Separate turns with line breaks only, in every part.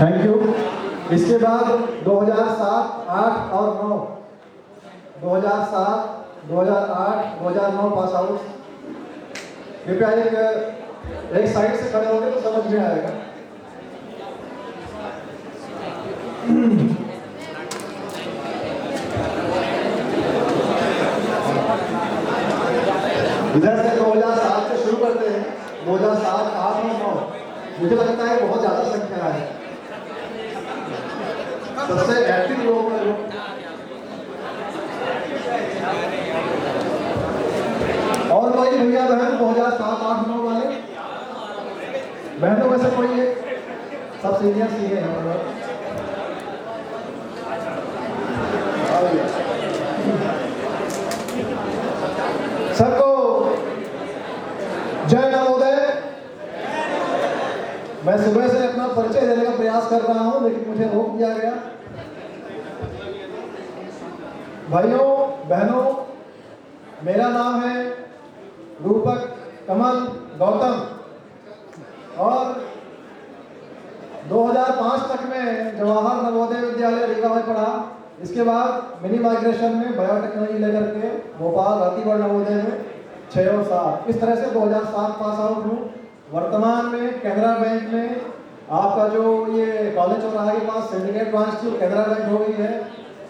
Thank you. इसके बाद 2007, 8 और 9, 2007, 2008, 2009 पास आउट। कृपया एक साइड से खड़े होंगे तो समझ में आएगा। इधर से 2007 से शुरू करते हैं। 2007, 8 और 9 मुझे लगता है बहुत ज्यादा संख्या है। सबसे एक्टिव लोग और कोई भैया बहन 2007, 8, 9 वाले बहनों में से कोई है? सब सीनियर सीए हैं सबको जय नवोदय। मैं सुबह से अपना परिचय देने का प्रयास कर रहा हूं लेकिन मुझे रोक दिया गया। भाइयों बहनों, मेरा नाम है रूपक कमल गौतम और 2005 तक में जवाहर नवोदय विद्यालय रीवा में पढ़ा। इसके बाद मिनी माइग्रेशन में बायोटेक्नोलॉजी लेकर के भोपाल रातीगढ़ नवोदय में 6 और 7, इस तरह से 2007 पास आउट हूँ। वर्तमान में कैनरा बैंक में आपका जो ये कॉलेज चौराहा के पास सिंडिकेट ब्रांच थी कैनरा बैंक हो गई है,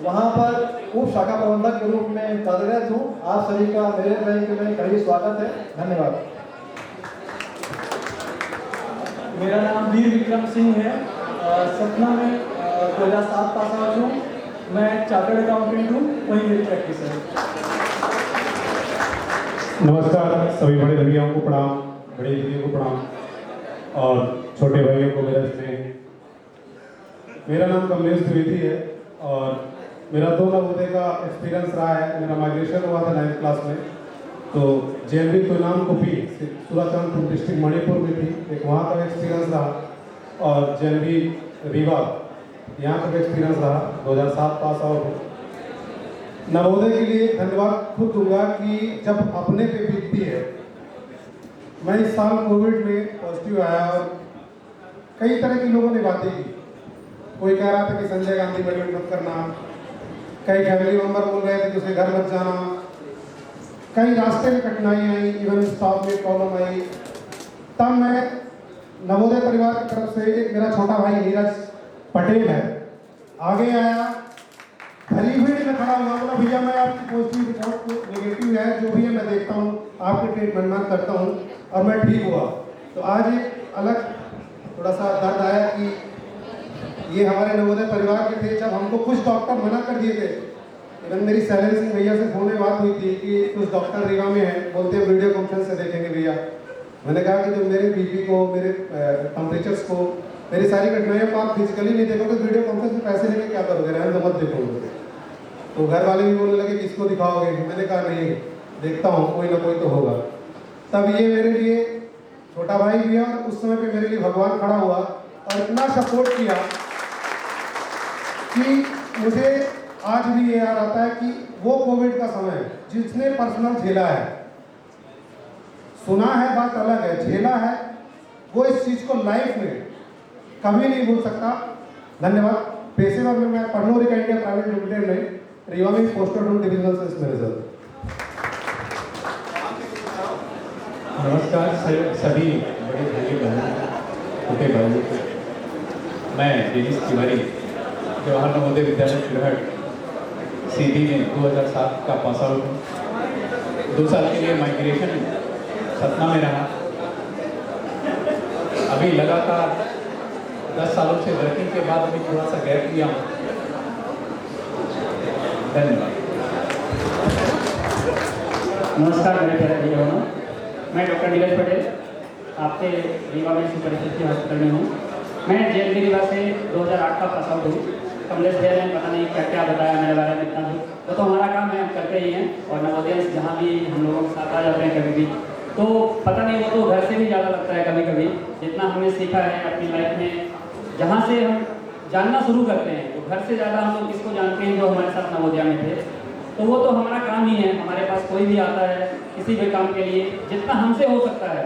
वहाँ पर उप शाखा प्रबंधक के रूप में कार्यरत हूँ। आप सभी का मेरे बैंक में कड़ी स्वागत है। धन्यवाद।
मेरा नाम वीर विक्रम सिंह है। सतना में 2007 पास आउट हूँ। मैं चार्टर्ड अकाउंटेंट हूँ, वही मेरी प्रैक्टिस है।
नमस्कार सभी बड़े भैयाओं को प्रणाम, बड़े दीदियों को प्रणाम और छोटे भाइयों को मेरा स्नेह। मेरा नाम कमलेश द्विवेदी है और मेरा 2 नवोदय का एक्सपीरियंस रहा है। मेरा माइग्रेशन हुआ था 9th क्लास में, तो जेएनवी तुनाम कुपी सूराचंद डिस्ट्रिक्ट मणिपुर में थी, एक वहाँ का एक्सपीरियंस रहा और जेएनवी रीवा यहाँ का एक्सपीरियंस रहा। 2007 पास आउट। नवोदय के लिए धन्यवाद खुद दूंगा कि जब अपने पे बीतती है। मैं इस साल कोविड में पॉजिटिव आया और कई तरह के लोगों ने बातें की। कोई कह रहा था कि संजय गांधी एडमिट मत करना, कई फैमिली मेंबर बोल रहे थे कि उसके घर मत जाना, कई रास्ते में कठिनाई आई, इवन स्टॉप में प्रॉब्लम आई। तब मैं नवोदय परिवार की तरफ से एक मेरा छोटा भाई नीरज पटेल है, आगे आया, भरी भीड़ में खड़ा हुआ, बोला भैया मैं आपकी पॉजिटिव रिपोर्ट नेगेटिव है, जो भी है मैं देखता हूँ, आपके ट्रीटमेंट मैं करता हूँ और मैं ठीक हुआ। तो आज एक अलग थोड़ा सा दर्द आया कि ये हमारे नवोदय परिवार के थे। जब हमको कुछ डॉक्टर मना कर दिए थे, इवन मेरी सैलरी सिंह भैया से फोन में बात हुई थी कि कुछ डॉक्टर रीवा में हैं, बोलते हैं वीडियो कॉन्फ्रेंस से देखेंगे भैया। मैंने कहा कि जो मेरे बीपी को, मेरे टेम्परेचर्स को, मेरी सारी घटनाएं को आप फिजिकली नहीं देखोगे, वीडियो कॉन्फ्रेंस में पैसे लेके क्या करोगे, रहने तो मत देखोगे। तो घर वाले भी बोलने लगे किसको दिखाओगे। मैंने कहा नहीं, देखता हूँ, कोई ना कोई तो होगा। तब ये मेरे लिए छोटा भाई भी है और उस समय पे मेरे लिए भगवान खड़ा हुआ और इतना सपोर्ट किया कि मुझे आज भी ये याद आता है कि वो कोविड का समय जिसने पर्सनल झेला है, सुना है बात अलग है, झेला है, वो इस चीज को लाइफ में कभी नहीं भूल सकता। धन्यवाद। पेशेवर में मैं परनूर इंडिया प्राइवेट लिमिटेड में रीवा में postal room divisional sales manager.
नमस्कार सभी बड़े भाई बहनों, छोटे भाइयों को। मैं दिनेश तिवारी जवाहर नवोदय विद्यालय चुरहट सीधी में 2007 का पास आउट हूँ। 2 साल के लिए माइग्रेशन सतना में रहा। अभी लगातार 10 सालों से वर्किंग के बाद अभी थोड़ा सा गैप लिया हूँ। धन्यवाद।
नमस्कार मेरे प्यारे भाई बहनों, मैं डॉक्टर नीरज पटेल आपके रीवा में सुपरिचित हॉस्पिटल में हूँ। मैं जेएनवी रीवा से 2008 का पास आउट हूँ। कमलेश भैया ने पता नहीं क्या क्या बताया मेरे बारे में, इतना वो तो हमारा काम है, हम करते ही हैं। और नवोदय जहाँ भी हम लोगों के साथ आ जाते हैं कभी भी, तो पता नहीं वो तो घर से भी ज़्यादा लगता है कभी कभी। जितना हमने सीखा है अपनी लाइफ में, जहाँ से हम जानना शुरू करते हैं, तो घर से ज़्यादा हम लोग किसको जानते हैं जो हमारे साथ नवोदय में थे। तो वो तो हमारा काम ही है। हमारे पास कोई भी आता है किसी भी काम के लिए, जितना हमसे हो सकता है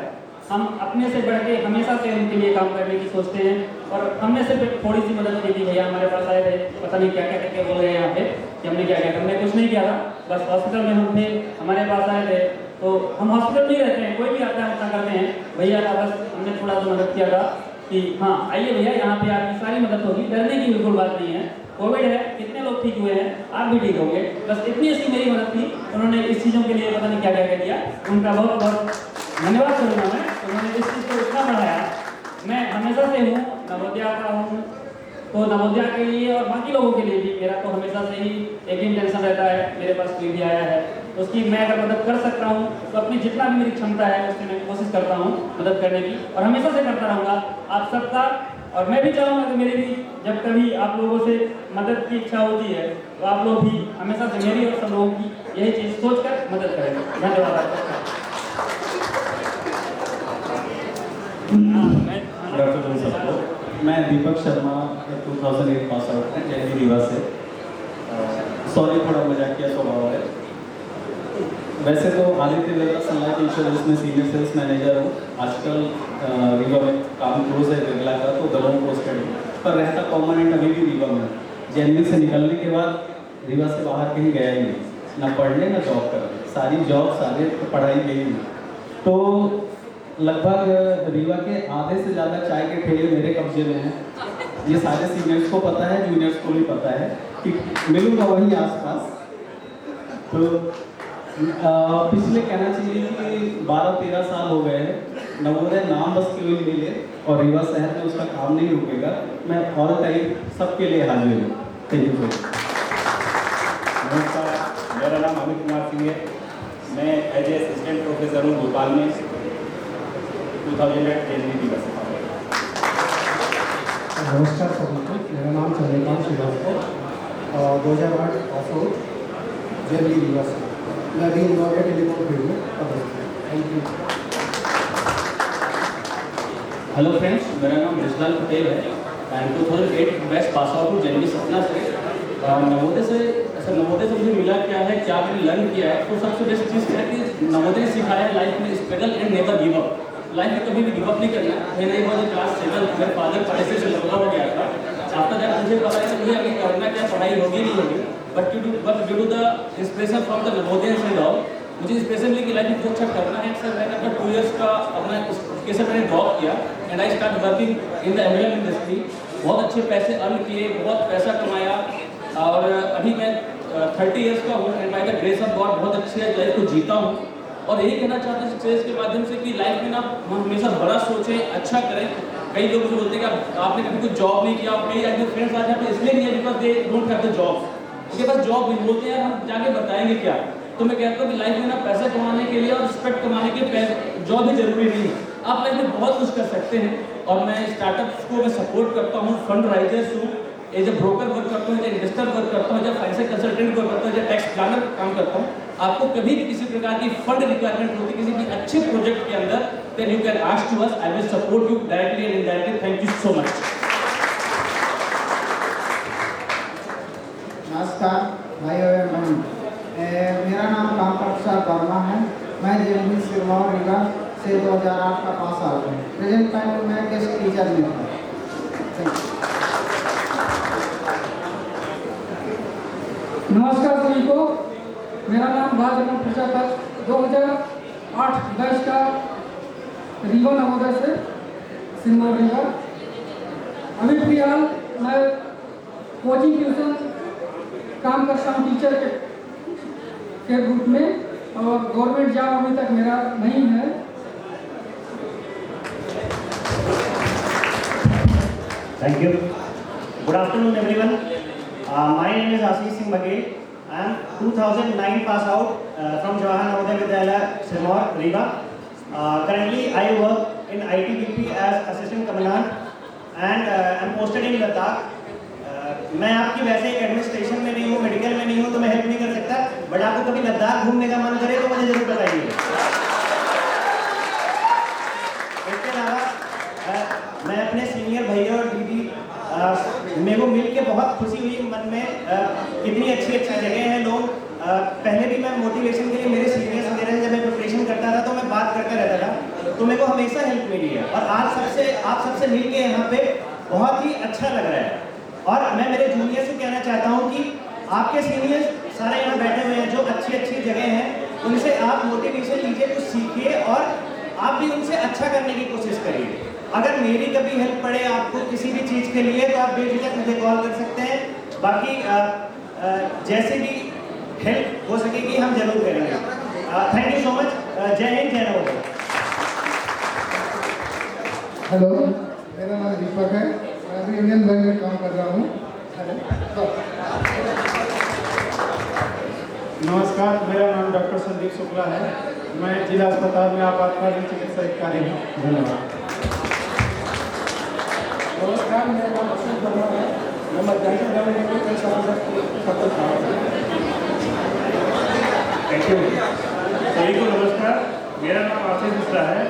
हम अपने से बढ़ के हमेशा से उनके लिए काम करने की सोचते हैं। और हमने सिर्फ एक थोड़ी सी मदद की थी, भैया हमारे पास आए थे, पता नहीं क्या क्या करके बोल रहे हैं यहाँ पे कि हमने क्या क्या, हमने कुछ नहीं किया था, बस हॉस्पिटल में हम थे, हमारे पास आए थे। तो हम हॉस्पिटल नहीं रहते हैं, कोई भी आता है हम क्या करते हैं, भैया का बस हमने थोड़ा सा मदद किया था कि हाँ आइए भैया यहाँ पे आपकी सारी मदद होगी, डरने की बिल्कुल बात नहीं है, कोविड है, कितने लोग ठीक हुए हैं, आप भी ठीक होंगे, बस इतनी सी मेरी मदद थी। उन्होंने इस चीज़ों के लिए पता नहीं क्या क्या किया, उनका बहुत बहुत धन्यवाद करूँगा मैं, उन्होंने इस चीज़ को इतना बढ़ाया। मैं हमेशा से हूँ, नवोदया का हूँ, तो नवोदया के लिए और बाकी लोगों के लिए भी मेरा तो हमेशा से ही एक ही टेंशन रहता है, मेरे पास कोई भी आया है तो उसकी मैं अगर मदद कर सकता हूँ तो अपनी जितना भी मेरी क्षमता है उससे मैं कोशिश करता हूँ मदद करने की, और हमेशा से करता रहूँगा आप सबका। और मैं भी चाहूँगा कि मेरी भी जब कभी आप लोगों से मदद की इच्छा होती है तो आप लोग भी हमेशा से मेरी और सब लोगों की यही चीज़ सोचकर मदद करेंगे। धन्यवाद आपका।
गुड आफ्टरनून सबको। मैं दीपक शर्मा 2008 पास आउट हूँ जैन रीवा से। सॉरी थोड़ा मजाकिया स्वभाव है। वैसे तो आदित्य बिरला सन लाइफ इंश्योरेंस में सीनियर सेल्स मैनेजर हूँ। आजकल रीवा में काम क्लोज है बिरला का, तो दलों पोस्टेड हूँ, पर रहता परमानेंट अभी भी रीवा में। जैन से निकलने के बाद रीवा से बाहर कहीं गया ही नहीं, ना पढ़ने ना जॉब करने, सारी जॉब सारे पढ़ाई गई नहीं। तो लगभग रीवा के आधे से ज़्यादा चाय के ठेले मेरे कब्जे में हैं। ये सारे सीनियर्स को पता है, जूनियर्स को भी पता है कि मिलूंगा वहीं आसपास। तो पिछले कहना चाहिए कि 12-13 साल हो गए हैं। नवोदय नाम बस क्यों ही मिले और रीवा शहर में उसका काम नहीं रुकेगा। मैं ऑल टाइम सबके लिए हाजिर हूँ। Thank you sir.
नमस्कार, मेरा नाम अमित कुमार सिंह है। मैं एज ए असिस्टेंट प्रोफेसर हूँ भोपाल में 2008 जनवरी का।
नमस्कार सभी को, मेरा नाम चंद्रकांत श्रीवास्तव, 2008 पास आउट जनवरी रीवा से। मैं अभी इंदौर के टेलीकॉम फील्ड में थैंक यू।
हेलो फ्रेंड्स, मेरा नाम रिजवान पटेल है एंड 2008 बैच पास आउट हूँ जनवरी सपना से। नवोदय से मुझे मिला क्या है, क्या मैंने लर्न किया है, तो सबसे बेस्ट चीज़ क्या है कि नवोदय ने सिखाया है लाइफ में struggle and never give up. Life में कभी भी गिव अप नहीं करना। मैं नहीं हुआ क्लास 7 मेरे फादर पैसे से लगा हो गया था। आफ्टर दैट मुझे पता है कि मुझे आगे करना क्या, पढ़ाई होगी नहीं होगी, but due to the inspiration from the Navodaya and all, मुझे इंस्पिरेशन ली कि लाइफ में कुछ अच्छा करना है। सर मैंने अपना 2 इयर्स का अपना एजुकेशन मैंने ड्रॉप किया and I start working in the MLM industry. बहुत अच्छे पैसे अर्न किए, बहुत पैसा कमाया, और अभी मैं 30 इयर्स का हूँ and by the grace of God बहुत अच्छी लाइफ को जीता हूँ। और यही कहना चाहते हैं सक्सेस के माध्यम से कि लाइफ में ना हम हमेशा बड़ा सोचें, अच्छा करें। कई लोग जो बोलते हैं कि आपने कभी कुछ जॉब नहीं किया, कई आज फ्रेंड्स आज यहाँ पे इसलिए नहीं है because they don't have the job, उनके पास जॉब नहीं, बोलते हैं हम जाके बताएंगे क्या। तो मैं कहता हूँ कि लाइफ में ना पैसा कमाने के लिए और रिस्पेक्ट कमाने के लिए जॉब ही जरूरी नहीं है, आप लाइफ में बहुत कुछ कर सकते हैं। और मैं स्टार्टअप्स को मैं सपोर्ट करता हूँ, फंड राइजर्स हूँ, एज ए ब्रोकर वर्क करता हूँ, एज ए इन्वेस्टर वर्क करता हूँ, एज फाइनेंशियल कंसल्टेंट वर्क करता हूँ, एज टैक्स प्लानर काम करता हूँ। आपको कभी भी किसी प्रकार की फंड रिक्वायरमेंट होती है किसी भी अच्छे प्रोजेक्ट के अंदर, then you can ask to us, I will support you directly and indirectly. Thank you so much.
नमस्कार भाइयों एवं बहन, मेरा नाम रामप्रसाद वर्मा है। मैं जेएमबी सिरमौर रीवा से 2008 का पास आउट हूँ। प्रेजेंट टाइम में मैं गेस्ट टीचर में हूँ।
नमस्कार सभी को, मेरा नाम भाजपा प्रजापत 2008 बैच का रीवा नवोदय से सिरमौर रीवा। अभी फिलहाल मैं कोचिंग ट्यूशन काम करता हूँ टीचर के ग्रुप में, और गवर्नमेंट जॉब अभी तक मेरा नहीं है।
Thank you. Good afternoon, everyone. My name is Ashish Singh Baghel. I am 2009 pass out from Jawahar Navodaya Vidyalaya, Sirmaur, Rewa. Currently, I work in ITBP as assistant commandant and I am posted in Ladakh. मैं आपकी वैसे एक administration में नहीं हूँ, medical में नहीं हूँ, तो मैं हेल्प नहीं कर सकता, बट आपको कभी लद्दाख घूमने का मन करे तो मुझे जरूर बताइए। इसके अलावा मैं अपने सीनियर भैया और दीदी मेरे को मिल के बहुत खुशी हुई मन में। कितनी अच्छी अच्छी जगह हैं लोग। पहले भी मैं मोटिवेशन के लिए मेरे सीनियर्स वगैरह से जब मैं प्रिपरेशन करता था तो मैं बात करता रहता था, तो मेरे को हमेशा हेल्प मिली है। और आज आप सबसे मिल के यहाँ पे बहुत ही अच्छा लग रहा है। और मैं मेरे जूनियर से कहना चाहता हूँ कि आपके सीनियर सारे यहाँ बैठे हुए हैं जो अच्छी अच्छी जगह हैं, उनसे आप मोटिवेशन लीजिए, कुछ सीखिए और आप भी उनसे अच्छा करने की कोशिश करिए। अगर मेरी कभी हेल्प पड़े आपको किसी भी चीज़ के लिए तो आप बेझिझक मुझे कॉल कर सकते हैं। बाकी जैसे भी हेल्प हो सकेगी हम जरूर करेंगे। Thank you so much. जय हिंद, जय नवोदय।
हेलो, मेरा नाम दीपक है, मैं अभी यूनियन बैंक में काम कर रहा हूँ।
नमस्कार, मेरा नाम डॉक्टर संदीप शुक्ला है। मैं जिला अस्पताल में आपातकालीन चिकित्सा अधिकारी हूँ। धन्यवाद।
नमस्कार, मेरा नाम अशोक वर्मा है, मैं मध्यांचल ग्रामीण बैंक में सफल था।
Thank you. सभी को नमस्कार, मेरा नाम आशीष मिश्रा है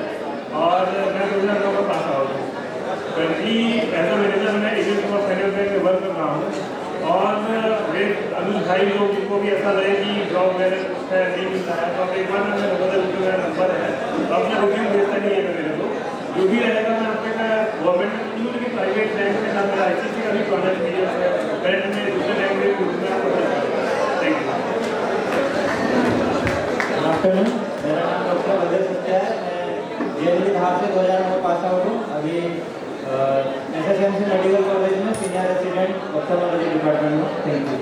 और मैं 2009 का पास आउट हूँ। करंटली एज अ मैनेजर मैं इंडियन सुपर फाइनेंस बैंक में वर्क कर रहा हूँ। और मेरे अभी भाई लोग जिनको भी ऐसा लगे कि जॉब मेरे उसका नहीं मिल रहा है तो आप एक बार मैं नंबर मेरा नंबर है तो अपना रिव्यू भेजता नहीं है मेरे को। जो भी रहेगा मैं आपके गवर्नमेंट नहीं लेकिन प्राइवेट बैंक के साथ मेरा ICICI का भी कॉन्टैक्ट मीडिया है, करंट में दूसरे बैंक में थैंक यू।
आफ्टरनून, मेरा नाम डॉक्टर अजय सत्या है, मैं जेएनवी धार से 2009 पास आउट हूँ। अभी SSMC मेडिकल कॉलेज में सीनियर रेसिडेंट ऑप्थेल्मोलॉजी डिपार्टमेंट में। Thank you.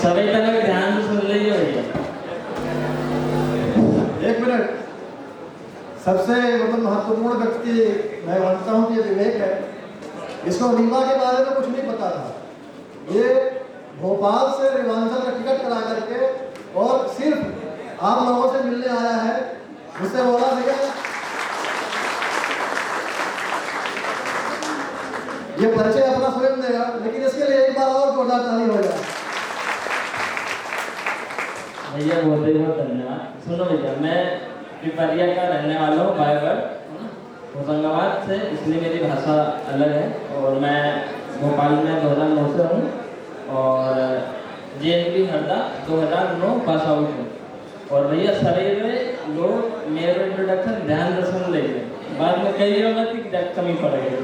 सभी तरह ध्यान से सुन लीजिए भैया।
एक मिनट, सबसे महत्वपूर्ण व्यक्ति मैं मानता हूँ कि विवेक है। इसको रीवा के बारे में कुछ नहीं पता था। ये भोपाल से रेवांचल का टिकट करा करके और सिर्फ आप लोगों से मिलने आया है। मुझसे बोला भैया ये परिचय अपना स्वयं देगा, लेकिन इसके लिए एक बार और जोरदार ताली हो जाए।
भैया बहुत ही बहुत धन्यवाद। सुनो भैया, मैं पिपरिया का रहने वाला हूँ, बायगढ़ होशंगाबाद से, इसलिए मेरी भाषा अलग है। और मैं भोपाल में 2009 से हूँ और JNV हरदा 2009 पास आउट हूँ। और भैया सभी लोग मेरा इंट्रोडक्शन ध्यान से सुन लेंगे, बाद में कई होगा कि कमी पड़ेगी।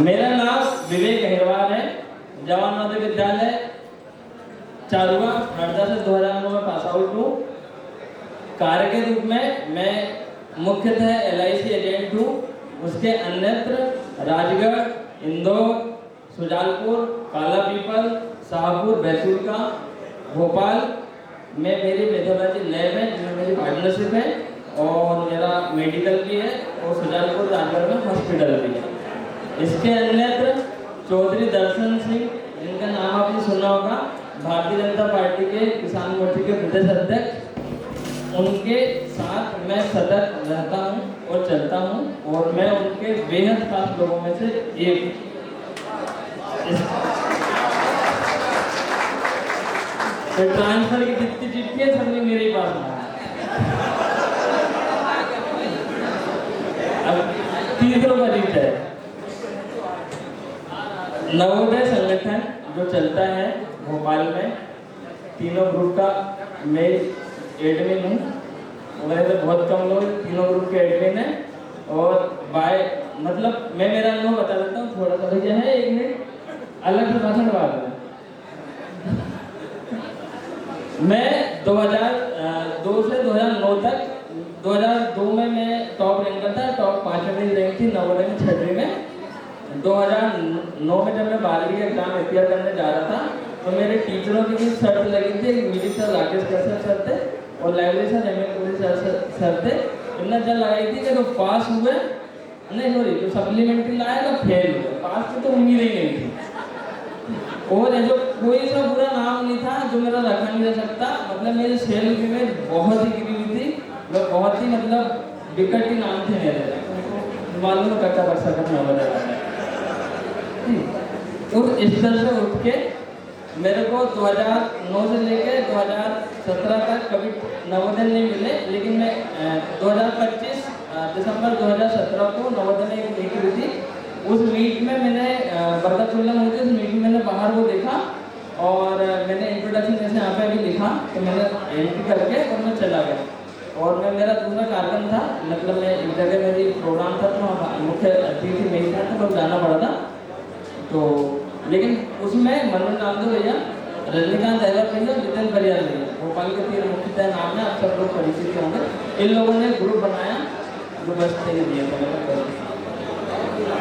मेरा नाम विवेक अहिरवार है, जवाहर नवोदय विद्यालय चारुआ हरदा से 2009 में पास आउट हूँ। कार्य के रूप में मैं मुख्यतः LIC एजेंट हूँ। उसके अन्यत्र राजगढ़, इंदौर, सुजालपुर, काला पीपल, शाहपुर, बैतूल का, भोपाल में मेरी मेथोलॉजी लैब है जिसमें मेरी पार्टनरशिप है और मेरा मेडिकल भी है और सुजालपुर राजगढ़ में हॉस्पिटल भी है। इसके अन्यत्र चौधरी दर्शन सिंह, जिनका नाम आपने सुना होगा, भारतीय जनता पार्टी के किसान मोर्चे के प्रदेश अध्यक्ष, उनके साथ मैं सतत रहता हूं और चलता हूं और मैं उनके बेहद खास लोगों में से एक। ट्रांसफर की जितनी चिट्ठियां सभी मेरे पास अब तीसरों का जीत है। नवोदय संगठन जो चलता है भोपाल में, तीनों ग्रुप का मैं एडमिन हूँ। वैसे तो बहुत कम लोग तीनों ग्रुप के एडमिन है। और मतलब मैं मेरा अनुभव बता देता हूँ थोड़ा सा भैया है, एक मिनट अलग से भाषण बात है। मैं 2002 से 2009 तक, 2002 में मैं टॉप रैंकर था, टॉप 5वीं रैंक थी नवोदय में 6वीं में। 2009 में जब मैं 12वीं का एग्जाम अपियर करने जा रहा था तो मेरे टीचरों की भी शर्त लगी थी। Music sir Rakesh Kashyap sir थे और लाइब्रेरी सर एम सर थे। इन्होंने जब लगाई थी कि तो पास हुए नहीं सॉरी जो सप्लीमेंट्री लाया तो फेल हुए, पास की तो उम्मीद ही नहीं थी। और जो कोई सा बुरा नाम नहीं था जो मेरा रखा नहीं रह सकता। मतलब मेरी सेल्फ इमेज बहुत ही गिरी हुई थी, मैं बहुत ही मतलब विकट ही नाम थे मेरे, मालूम है कच्चा बक्सा करना हो रहा है। और इस तरह से उठ के मेरे को 2009 से लेके 2017 तक कभी नवोदय नहीं मिले, लेकिन मैं 2025 दिसंबर 2017 को नवोदय में एक मीट हुई थी। उस मीट में मैंने बरकतुल्लाह हुई थी, उस मीट में मैंने बाहर वो देखा पे अभी लिखा तो मैंने एंट्री करके और मैं चला गया। और मैं मेरा दूसरा कार्यक्रम था, मतलब मैं एक जगह मेरी प्रोग्राम था तो वहाँ मुख्य अतिथि नहीं था तो लोग जाना पड़ा था। तो लेकिन उसमें मनोज नामदेव भैया, रजनीकांत अहलावत भैया, नितिन परियार भैया, भोपाल के 3 मुख्यतः नाम है, आप सब लोग परिचित होंगे। इन लोगों ने ग्रुप बनाया जो बस दिए थे।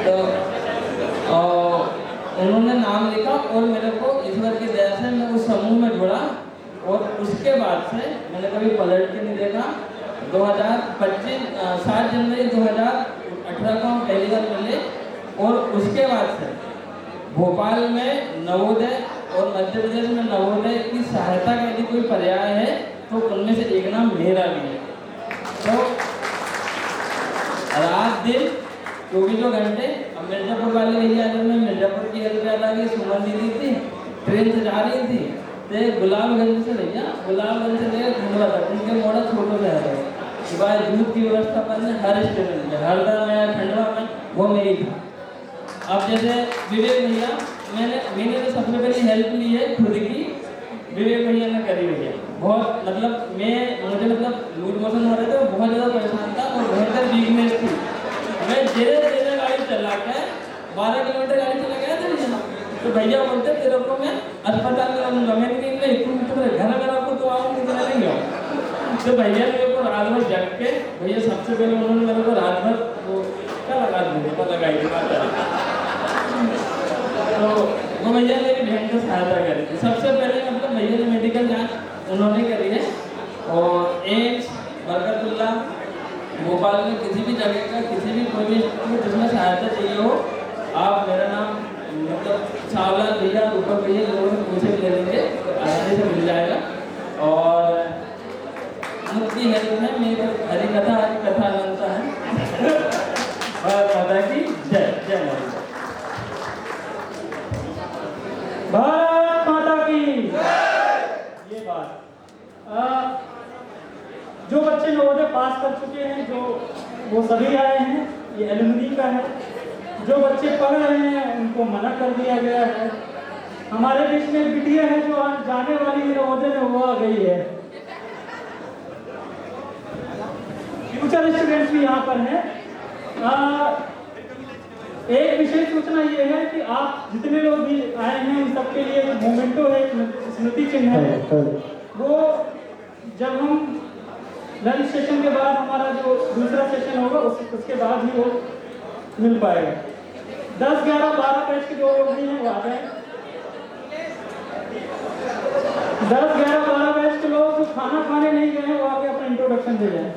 तो उन्होंने नाम लिखा और मेरे को ईश्वर की दया से मैं उस समूह में जुड़ा और उसके बाद से मैंने कभी पलट के नहीं देखा। 2025 7 जनवरी 2018 को हम पहली बार मिले और उसके बाद से भोपाल में नवोदय और मध्य प्रदेश में नवोदय की सहायता का यदि कोई पर्याय है तो उनमें से एक नाम मेरा भी है। तो रात दिन 24 घंटे। अब मिर्जापुर वाले भैया जब मैं मिर्जापुर की हेल्प याद आ गई, सुमन दीदी थी, ट्रेन से जा रही थी तो गुलाबगंज से भैया, गुलाबगंज से लेकर खंडवा तक उनके मोड़ा छोटो रह रहे कि भाई दूध की व्यवस्था करने हर स्टेशन में, हरदा में, खंडवा में, वो मेरी था। अब जैसे विवेक भैया, मैंने तो सबसे पहले हेल्प ली है खुद की, विवेक भैया ने करी भैया बहुत, मतलब मुझे मतलब लूज मोशन हो रहे थे, बहुत ज़्यादा परेशान था और भयंकर वीकनेस थी। मैं धीरे धीरे गाड़ी चला के 12 किलोमीटर गाड़ी चला गया था भैया, तो भैया बोलते तेरे को मैं अस्पताल में आऊँगा। मैंने कहा एक घर आपको तो आऊँगी तो नहीं आऊँ। तो भैया ने मेरे को रात भर जग के, भैया सबसे पहले उन्होंने मेरे को रात भर वो क्या लगा दूँगा पता लगाई तो वो भैया मेरी बहन को सहायता करी थी। सबसे पहले मतलब भैया ने मेडिकल जांच उन्होंने करी है और एम्स, बरकतुल्ला, भोपाल में किसी भी जगह का किसी भी कोई भी जिसमें सहायता चाहिए हो, आप मेरा नाम मतलब चावला भैया, ऊपर भैया लोगों से पूछे ले लेंगे, आसानी से मिल जाएगा। और मुक्ति हेल्प में मेरी हरी कथा अनंता है। और माता की जय जय माता।
भारत माता की ये बात जो बच्चे नवोदय पास कर चुके हैं, जो वो सभी आए हैं, ये एलुमनी का है। जो बच्चे पढ़ रहे हैं उनको मना कर दिया गया है। हमारे बीच में बिटिया है जो जाने वाली नवोदय में वो आ गई है। फ्यूचर स्टूडेंट्स भी यहाँ पर हैं। एक विशेष सूचना ये है कि आप जितने लोग भी आए हैं उन सबके लिए मोमेंटो है, स्मृति चिन्ह है, वो जब हम लंच सेशन के बाद हमारा जो दूसरा सेशन होगा उसके बाद ही वो मिल पाएगा। 10, 11, 12 बैच के जो लोग भी हैं वो आ जाए। 10, 11, 12 बैच के लोग जो खाना खाने नहीं गए हैं वो आके अपना इंट्रोडक्शन दे जाए।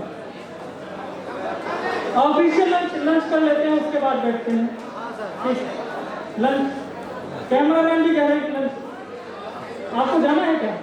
ऑफिशियल लंच कर लेते हैं, उसके बाद बैठते हैं। ठीक, लंच कैमरा मैन भी कह रहे हैं कि लंच आपको जाना है क्या?